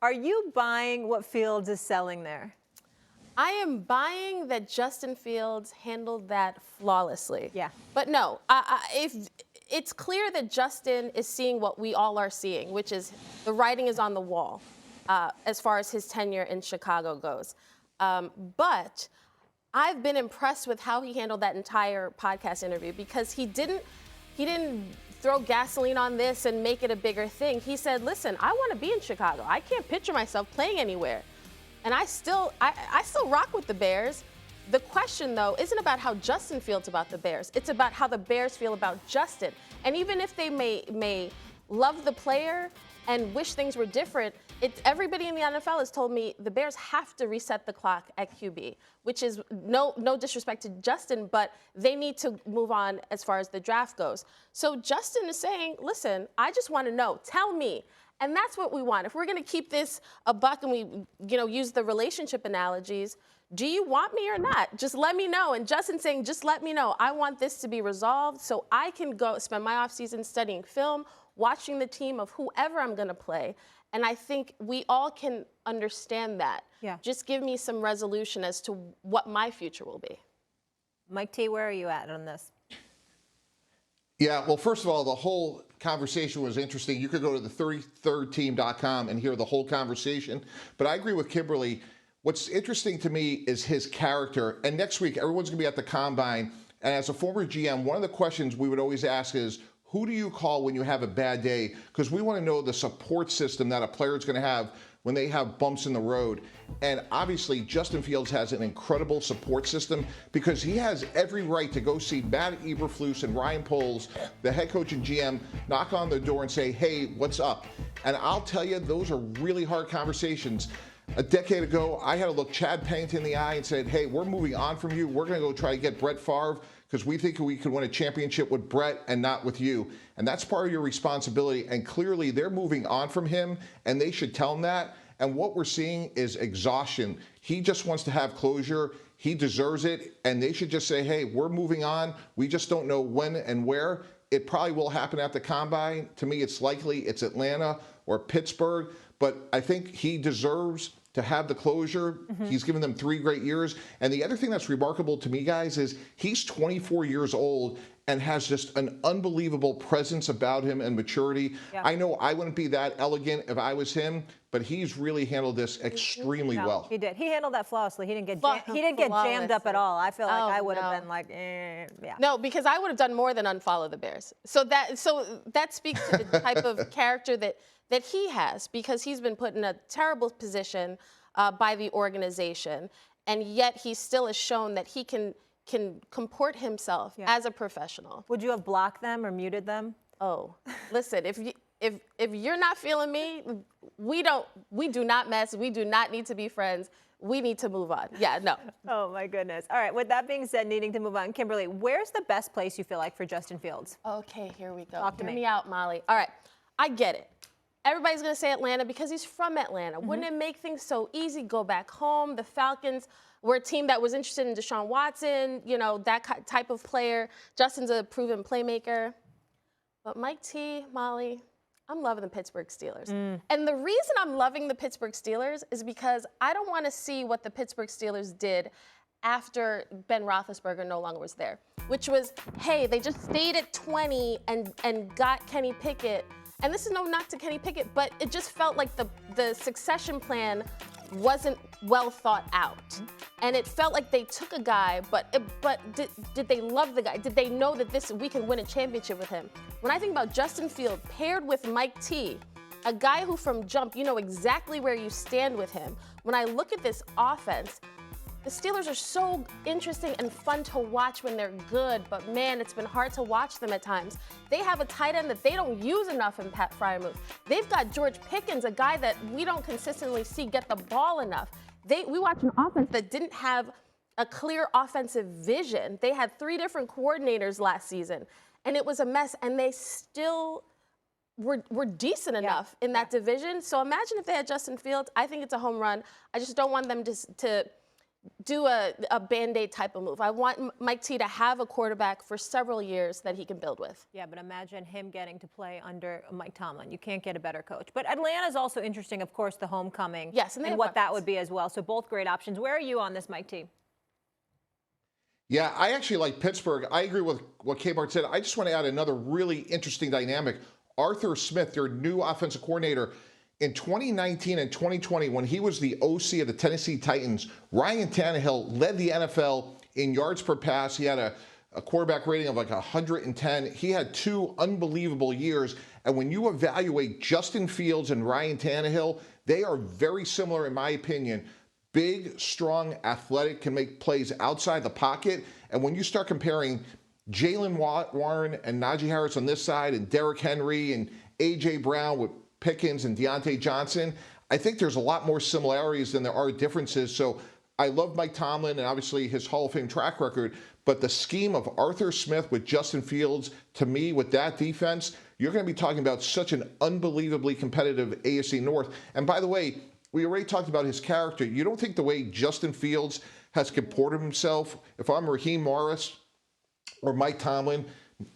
Are you buying what Fields is selling there? I am buying that Justin Fields handled that flawlessly. Yeah. But no, if it's clear that Justin is seeing what we all are seeing, which is the writing is on the wall as far as his tenure in Chicago goes. But I've been impressed with how he handled that entire podcast interview because he didn't throw gasoline on this and make it a bigger thing. He said, listen, I want to be in Chicago. I can't picture myself playing anywhere. And I still rock with the Bears. The question, though, isn't about how Justin feels about the Bears. It's about how the Bears feel about Justin. And even if they may love the player and wish things were different, everybody in the NFL has told me the Bears have to reset the clock at QB, which is no disrespect to Justin, but they need to move on as far as the draft goes. So Justin is saying, listen, I just want to know. Tell me. And that's what we want. If we're going to keep this a buck and we, use the relationship analogies, do you want me or not? Just let me know. And Justin saying, just let me know. I want this to be resolved so I can go spend my offseason studying film, watching the team of whoever I'm going to play. And I think we all can understand that. Yeah. Just give me some resolution as to what my future will be. Mike T., where are you at on this? Yeah, well, first of all, the whole conversation was interesting. You could go to the 33rdteam.com and hear the whole conversation. But I agree with Kimberly. What's interesting to me is his character. And next week, everyone's going to be at the Combine. And as a former GM, one of the questions we would always ask is, who do you call when you have a bad day? Because we want to know the support system that a player is going to have when they have bumps in the road. And obviously, Justin Fields has an incredible support system because he has every right to go see Matt Eberflus and Ryan Poles, the head coach and GM, knock on their door and say, hey, what's up? And I'll tell you, those are really hard conversations. A decade ago, I had to look Chad Pennington in the eye and said, hey, we're moving on from you. We're going to go try to get Brett Favre because we think we could win a championship with Brett and not with you. And that's part of your responsibility. And clearly, they're moving on from him, and they should tell him that. And what we're seeing is exhaustion. He just wants to have closure. He deserves it. And they should just say, hey, we're moving on. We just don't know when and where. It probably will happen at the Combine. To me, it's likely it's Atlanta or Pittsburgh. But I think he deserves to have the closure. Mm-hmm. He's given them 3 great years. And the other thing that's remarkable to me, guys, is he's 24 years old and has just an unbelievable presence about him and maturity. Yeah. I know I wouldn't be that elegant if I was him, but he's really handled this extremely well. He did. He handled that flawlessly. He didn't get jammed up at all. I feel like I would have been like, yeah. No, because I would have done more than unfollow the Bears. So that speaks to the type of character that he has, because he's been put in a terrible position by the organization, and yet he still has shown that he can comport himself as a professional. Would you have blocked them or muted them? Oh, listen, if you're not feeling me, we do not mess. We do not need to be friends. We need to move on. Yeah, no. Oh, my goodness. All right, with that being said, needing to move on, Kimberly, where's the best place you feel like for Justin Fields? Okay, here we go. Talk to me. Hear me out, Molly. All right, I get it. Everybody's going to say Atlanta because he's from Atlanta. Mm-hmm. Wouldn't it make things so easy? Go back home. The Falcons were a team that was interested in Deshaun Watson, that type of player. Justin's a proven playmaker. But Mike T., Molly, I'm loving the Pittsburgh Steelers. And the reason I'm loving the Pittsburgh Steelers is because I don't want to see what the Pittsburgh Steelers did after Ben Roethlisberger no longer was there, which was, hey, they just stayed at 20 and got Kenny Pickett. And this is no knock to Kenny Pickett, but it just felt like the succession plan wasn't well thought out. And it felt like they took a guy, but did they love the guy? Did they know that we can win a championship with him? When I think about Justin Fields paired with Mike T., a guy who from jump, you know exactly where you stand with him. When I look at this offense, the Steelers are so interesting and fun to watch when they're good, but man, it's been hard to watch them at times. They have a tight end that they don't use enough in Pat Freiermuth. They've got George Pickens, a guy that we don't consistently see get the ball enough. We watch an offense that didn't have a clear offensive vision. They had 3 different coordinators last season, and it was a mess, and they still were decent enough in that division. So imagine if they had Justin Fields. I think it's a home run. I just don't want them to do a Band-Aid type of move. I want Mike T to have a quarterback for several years that he can build with. Yeah, but imagine him getting to play under Mike Tomlin. You can't get a better coach. But Atlanta's also interesting, of course, the homecoming. Yes, and what that would be as well. So both great options. Where are you on this, Mike T? Yeah, I actually like Pittsburgh. I agree with what Kmart said. I just want to add another really interesting dynamic. Arthur Smith, their new offensive coordinator, in 2019 and 2020, when he was the OC of the Tennessee Titans, Ryan Tannehill led the NFL in yards per pass. He had a quarterback rating of like 110. He had 2 unbelievable years. And when you evaluate Justin Fields and Ryan Tannehill, they are very similar, in my opinion. Big, strong, athletic, can make plays outside the pocket. And when you start comparing Jalen Warren and Najee Harris on this side, and Derrick Henry and A.J. Brown with Pickens and Deontay Johnson, I think there's a lot more similarities than there are differences. So I love Mike Tomlin and obviously his Hall of Fame track record, but the scheme of Arthur Smith with Justin Fields, to me, with that defense, you're going to be talking about such an unbelievably competitive AFC North. And by the way, we already talked about his character. You don't think the way Justin Fields has comported himself, if I'm Raheem Morris or Mike Tomlin,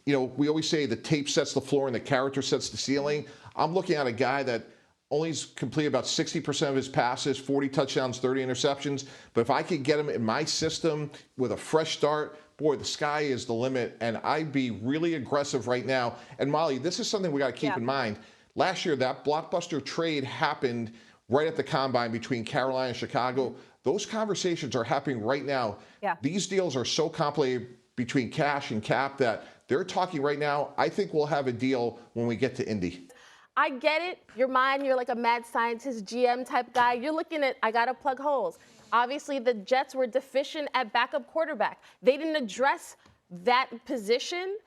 you know, we always say the tape sets the floor and the character sets the ceiling. I'm looking at a guy that only's completed about 60% of his passes, 40 touchdowns, 30 interceptions. But if I could get him in my system with a fresh start, boy, the sky is the limit. And I'd be really aggressive right now. And Molly, this is something we got to keep in mind. Last year, that blockbuster trade happened right at the combine between Carolina and Chicago. Those conversations are happening right now. Yeah. These deals are so complicated between cash and cap that they're talking right now. I think we'll have a deal when we get to Indy. I get it. You're like a mad scientist, GM type guy. You're looking at, I got to plug holes. Obviously, the Jets were deficient at backup quarterback. They didn't address that position,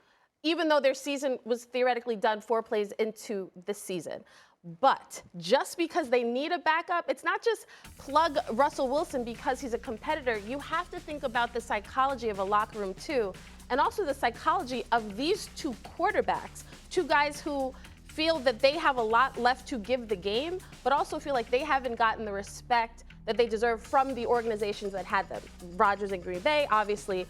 even though their season was theoretically done 4 plays into the season. But just because they need a backup, it's not just plug Russell Wilson because he's a competitor. You have to think about the psychology of a locker room too, and also the psychology of these 2 quarterbacks, 2 guys who feel that they have a lot left to give the game, but also feel like they haven't gotten the respect that they deserve from the organizations that had them. Rodgers in Green Bay, obviously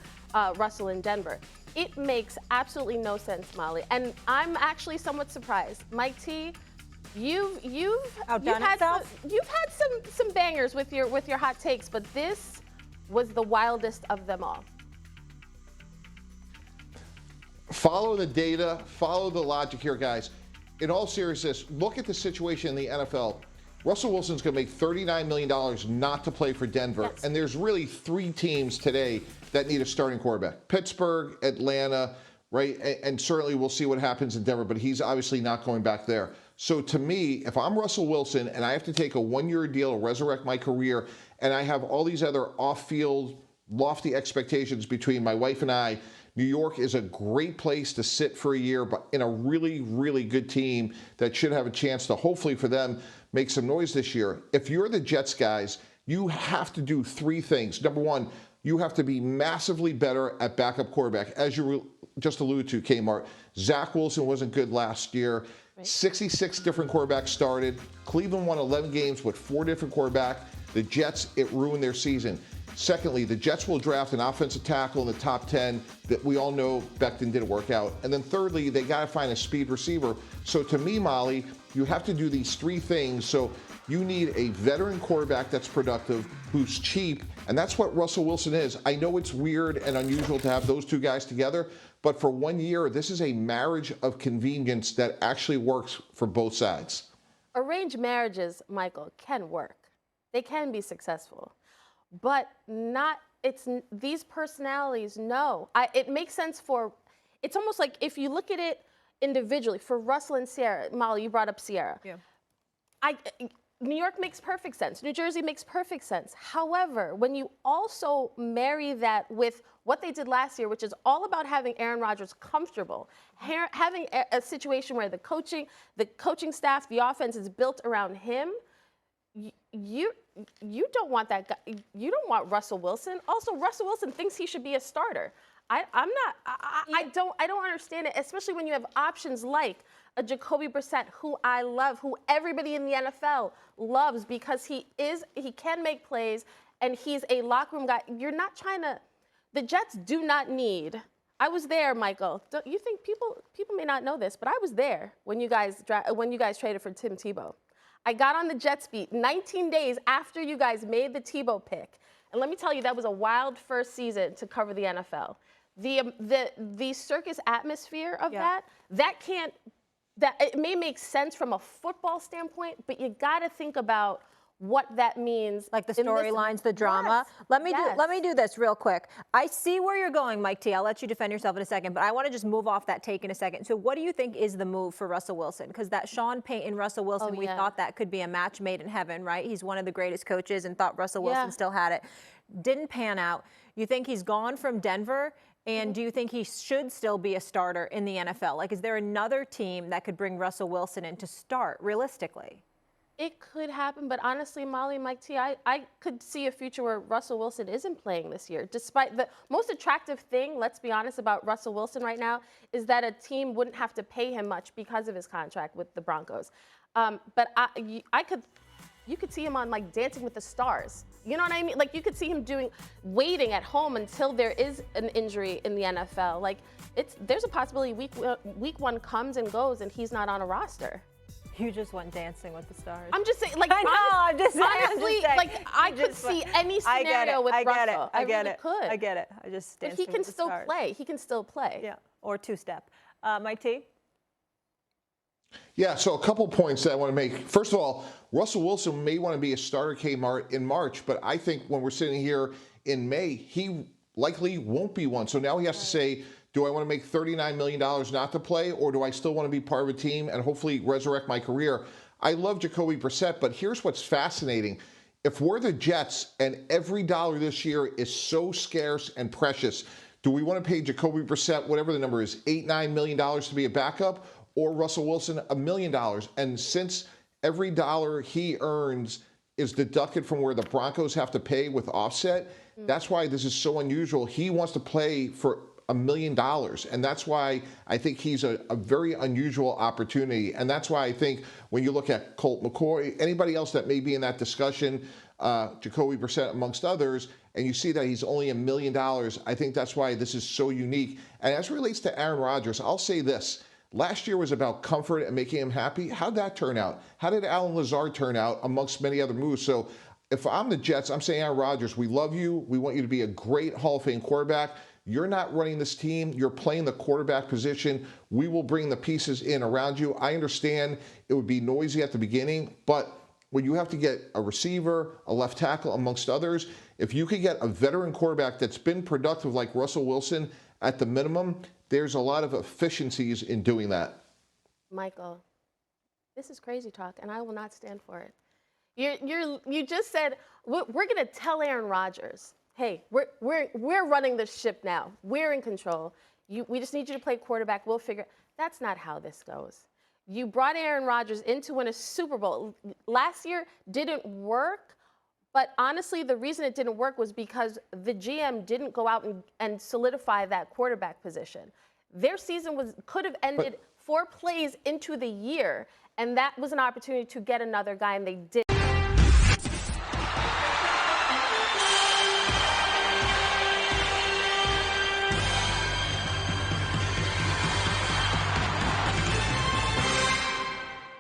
Russell in Denver. It makes absolutely no sense, Molly. And I'm actually somewhat surprised. Mike T, you've had some bangers with your hot takes, but this was the wildest of them all. Follow the data, follow the logic here, guys. In all seriousness, look at the situation in the NFL. Russell Wilson's going to make $39 million not to play for Denver. Yes. And there's really 3 teams today that need a starting quarterback. Pittsburgh, Atlanta, right? And certainly we'll see what happens in Denver, but he's obviously not going back there. So to me, if I'm Russell Wilson and I have to take a 1-year deal to resurrect my career, and I have all these other off-field, lofty expectations between my wife and I, New York is a great place to sit for a year, but in a really, really good team that should have a chance to, hopefully for them, make some noise this year. If you're the Jets guys, you have to do 3 things. Number 1, you have to be massively better at backup quarterback. As you just alluded to, Kmart, Zach Wilson wasn't good last year. Right. 66 different quarterbacks started. Cleveland won 11 games with 4 different quarterbacks. The Jets, it ruined their season. Secondly, the Jets will draft an offensive tackle in the top 10 that we all know Becton didn't work out. And then thirdly, they got to find a speed receiver. So to me, Molly, you have to do these 3 things. So you need a veteran quarterback that's productive, who's cheap, and that's what Russell Wilson is. I know it's weird and unusual to have those 2 guys together, but for 1 year, this is a marriage of convenience that actually works for both sides. Arranged marriages, Michael, can work. They can be successful. But these personalities, no. It makes sense it's almost like if you look at it individually, for Russell and Sierra, Molly, you brought up Sierra. Yeah. New York makes perfect sense. New Jersey makes perfect sense. However, when you also marry that with what they did last year, which is all about having Aaron Rodgers comfortable, having a situation where the coaching staff, the offense is built around him, you don't want that guy. You don't want Russell Wilson. Also, Russell Wilson thinks he should be a starter. I don't understand it, especially when you have options like a Jacoby Brissett, who I love, who everybody in the NFL loves because he can make plays and he's a locker room guy. You're not trying to. The Jets do not need. I was there, Michael. Don't you think people may not know this, but I was there when you guys traded for Tim Tebow. I got on the Jets beat 19 days after you guys made the Tebow pick. And let me tell you, that was a wild first season to cover the NFL. The circus atmosphere of that it may make sense from a football standpoint, but you got to think about what that means. Like the storylines, the drama. Yes. Let me do this real quick. I see where you're going, Mike T. I'll let you defend yourself in a second, but I want to just move off that take in a second. So what do you think is the move for Russell Wilson? Because that Sean Payton, Russell Wilson, we thought that could be a match made in heaven, right? He's one of the greatest coaches and thought Russell Wilson still had it. Didn't pan out. You think he's gone from Denver? And do you think he should still be a starter in the NFL? Like, is there another team that could bring Russell Wilson in to start realistically? It could happen, but honestly, Molly, Mike T, I could see a future where Russell Wilson isn't playing this year. Despite the most attractive thing, let's be honest, about Russell Wilson right now is that a team wouldn't have to pay him much because of his contract with the Broncos. But you could see him on like Dancing with the Stars. You know what I mean? Like you could see him waiting at home until there is an injury in the NFL. Like there's a possibility week one comes and goes and he's not on a roster. You just went Dancing with the Stars. I'm just saying, like, I know, I'm just saying, honestly, like, I could see any scenario with Russell. I get really it. could. I get it. I just But he can still play. He can still play. Yeah, or two-step. Mike T? Yeah, so a couple points that I want to make. First of all, Russell Wilson may want to be a starter in March, but I think when we're sitting here in May, he likely won't be one. So now he has to say, do I want to make $39 million not to play, or do I still want to be part of a team and hopefully resurrect my career? I love Jacoby Brissett, but here's what's fascinating. If we're the Jets and every dollar this year is so scarce and precious, do we want to pay Jacoby Brissett, whatever the number is, $8-9 million to be a backup, or Russell Wilson $1 million? And since every dollar he earns is deducted from where the Broncos have to pay with offset, that's why this is so unusual. He wants to play for $1 million. And that's why I think he's a very unusual opportunity. And that's why I think when you look at Colt McCoy, anybody else that may be in that discussion, Jacoby Brissett amongst others, and you see that he's only $1 million, I think that's why this is so unique. And as it relates to Aaron Rodgers, I'll say this. Last year was about comfort and making him happy. How'd that turn out? How did Alan Lazard turn out amongst many other moves? So if I'm the Jets, I'm saying, Aaron Rodgers, we love you. We want you to be a great Hall of Fame quarterback. You're not running this team. You're playing the quarterback position. We will bring the pieces in around you. I understand it would be noisy at the beginning, but when you have to get a receiver, a left tackle, amongst others, if you could get a veteran quarterback that's been productive like Russell Wilson at the minimum, there's a lot of efficiencies in doing that. Michael, this is crazy talk, and I will not stand for it. You just said we're going to tell Aaron Rodgers, hey, we're running the ship now. We're in control. We just need you to play quarterback. We'll figure. That's not how this goes. You brought Aaron Rodgers in to win a Super Bowl. Last year didn't work, but honestly, the reason it didn't work was because the GM didn't go out and solidify that quarterback position. Their season could have ended 4 plays into the year, and that was an opportunity to get another guy, and they didn't.